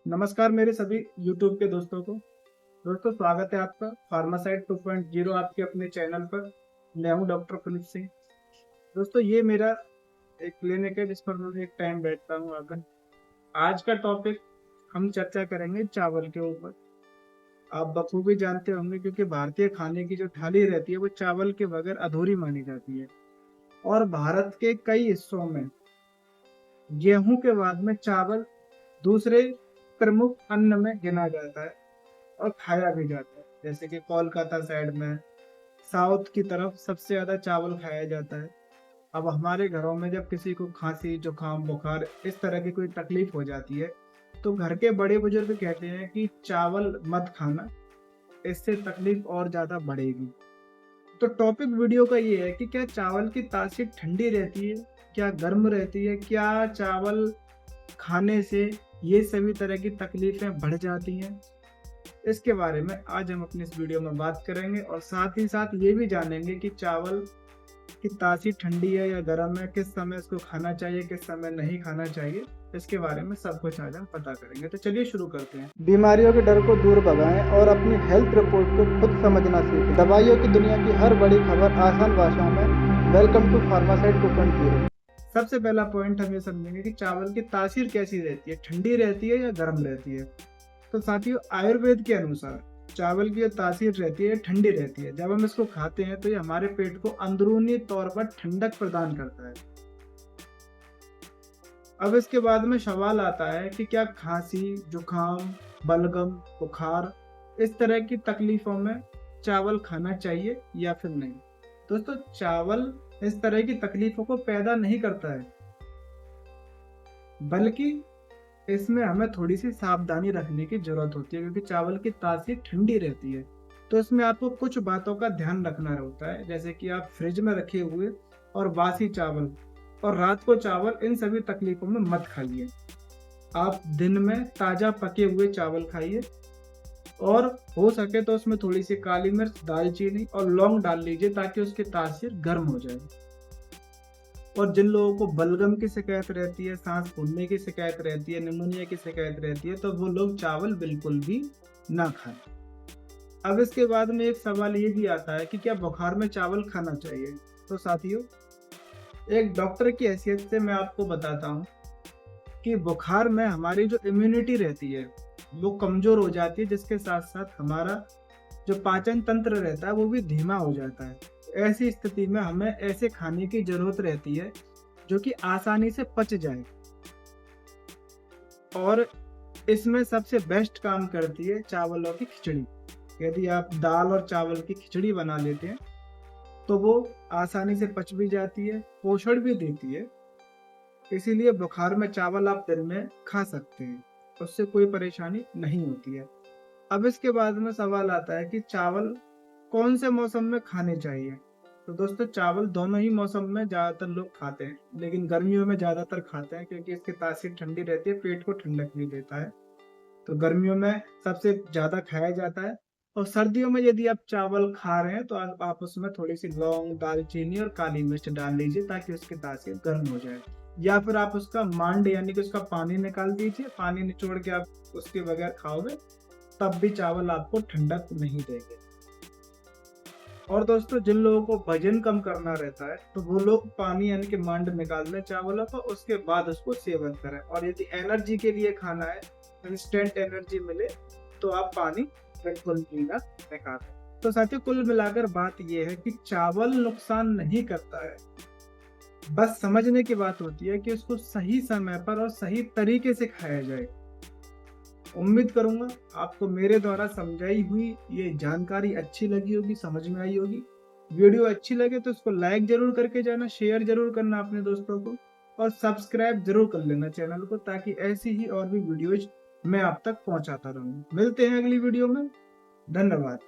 नमस्कार मेरे सभी YouTube के दोस्तों को। दोस्तों स्वागत है आपका फार्मासाइट 2.0 आपके अपने चैनल पर। मैं हूं डॉक्टर फिलिप सिंह। दोस्तों ये मेरा एक क्लिनिक है जिस पर मैं एक टाइम बैठता हूं आकर। आज का टॉपिक हम चर्चा करेंगे चावल के ऊपर। आप बखूबी जानते होंगे क्योंकि भारतीय खाने की जो थाली रहती है वो चावल के बगैर अधूरी मानी जाती है। और भारत के कई हिस्सों में गेहूं के बाद में चावल दूसरे प्रमुख अन्न में गिना जाता है और खाया भी जाता है। जैसे कि कोलकाता साइड में साउथ की तरफ सबसे ज्यादा चावल खाया जाता है। अब हमारे घरों में जब किसी को खांसी जुकाम बुखार इस तरह की कोई तकलीफ हो जाती है तो घर के बड़े बुजुर्ग कहते हैं कि चावल मत खाना, इससे तकलीफ और ज्यादा बढ़ेगी। तो टॉपिक वीडियो का ये है कि क्या चावल की तासीर ठंडी रहती है, क्या गर्म रहती है, क्या चावल खाने से ये सभी तरह की तकलीफें बढ़ जाती हैं। इसके बारे में आज हम अपनी इस वीडियो में बात करेंगे और साथ ही साथ ये भी जानेंगे कि चावल की तासीर ठंडी है या गर्म है, किस समय इसको खाना चाहिए, किस समय नहीं खाना चाहिए। इसके बारे में सब कुछ आज हम पता करेंगे। तो चलिए शुरू करते हैं। बीमारियों के डर को दूर भगाएं और अपनी हेल्थ रिपोर्ट को खुद समझना सीखें। दवाइयों की दुनिया की हर बड़ी खबर आसान भाषा में। Welcome to Pharmasite 2.0। सबसे पहला पॉइंट हम ये समझेंगे कि चावल की तासीर कैसी रहती है, ठंडी रहती है या गर्म रहती है। तो साथियों आयुर्वेद के अनुसार चावल की जो तासीर रहती है ठंडी रहती है। जब हम इसको खाते हैं तो ये हमारे पेट को अंदरूनी तौर पर ठंडक प्रदान करता है। अब इसके बाद में सवाल आता है कि क्या खांसी जुकाम बलगम बुखार इस तरह की तकलीफों में चावल खाना चाहिए या फिर नहीं। दोस्तों चावल इस तरह की तकलीफों को पैदा नहीं करता है, बल्कि इसमें हमें थोड़ी सी सावधानी रखने की जरूरत होती है क्योंकि चावल की तासीर ठंडी रहती है। तो इसमें आपको कुछ बातों का ध्यान रखना होता है, जैसे कि आप फ्रिज में रखे हुए और बासी चावल और रात को चावल इन सभी तकलीफों में मत खाइए। आप दिन में ताजा पके हुए चावल खाइए और हो सके तो उसमें थोड़ी सी काली मिर्च दालचीनी और लौंग डाल लीजिए ताकि उसकी तासीर गर्म हो जाए। और जिन लोगों को बलगम की शिकायत रहती है, सांस फूलने की शिकायत रहती है, निमोनिया की शिकायत रहती है, तो वो लोग चावल बिल्कुल भी ना खाएं। अब इसके बाद में एक सवाल ये भी आता है कि क्या बुखार में चावल खाना चाहिए। तो साथियों एक डॉक्टर की हैसियत से मैं आपको बताता हूँ कि बुखार में हमारी जो इम्यूनिटी रहती है वो कमजोर हो जाती है, जिसके साथ साथ हमारा जो पाचन तंत्र रहता है वो भी धीमा हो जाता है। ऐसी स्थिति में हमें ऐसे खाने की जरूरत रहती है जो कि आसानी से पच जाए और इसमें सबसे बेस्ट काम करती है चावलों की खिचड़ी। यदि आप दाल और चावल की खिचड़ी बना लेते हैं तो वो आसानी से पच भी जाती है, पोषण भी देती है। इसीलिए बुखार में चावल आप दिन में खा सकते हैं, उससे कोई परेशानी नहीं होती है। अब इसके बाद में सवाल आता है कि चावल कौन से मौसम में खाने चाहिए। तो दोस्तों चावल दोनों ही मौसम में ज्यादातर लोग खाते हैं, लेकिन गर्मियों में ज्यादातर खाते हैं क्योंकि इसकी तासीर ठंडी रहती है, पेट को ठंडक भी देता है। तो गर्मियों में सबसे ज्यादा खाया जाता है। और सर्दियों में यदि आप चावल खा रहे हैं तो आप उसमें थोड़ी सी लौंग दालचीनी और काली मिर्च डाल लीजिए ताकि उसकी तासीर गर्म हो जाए। या फिर आप उसका मांड यानी कि उसका पानी निकाल दीजिए, पानी निचोड़ के आप उसके बगैर खाओगे तब भी चावल आपको ठंडक नहीं देंगे। और दोस्तों जिन लोगों को वजन कम करना रहता है तो वो लोग पानी यानी कि मांड निकाल दें चावलों का, उसके बाद उसको सेवन करें। और यदि एनर्जी के लिए खाना है, इंस्टेंट एनर्जी मिले, तो आप पानी बिल्कुल पीना बेकार है। तो साथियों कुल मिलाकर बात यह है कि चावल नुकसान नहीं करता है, बस समझने की बात होती है कि उसको सही समय पर और सही तरीके से खाया जाए। उम्मीद करूंगा आपको मेरे द्वारा समझाई हुई ये जानकारी अच्छी लगी होगी, समझ में आई होगी। वीडियो अच्छी लगे तो इसको लाइक जरूर करके जाना, शेयर जरूर करना अपने दोस्तों को और सब्सक्राइब जरूर कर लेना चैनल को, ताकि ऐसी ही और भी वीडियोज मैं आप तक पहुंचाता रहूं। मिलते हैं अगली वीडियो में। धन्यवाद।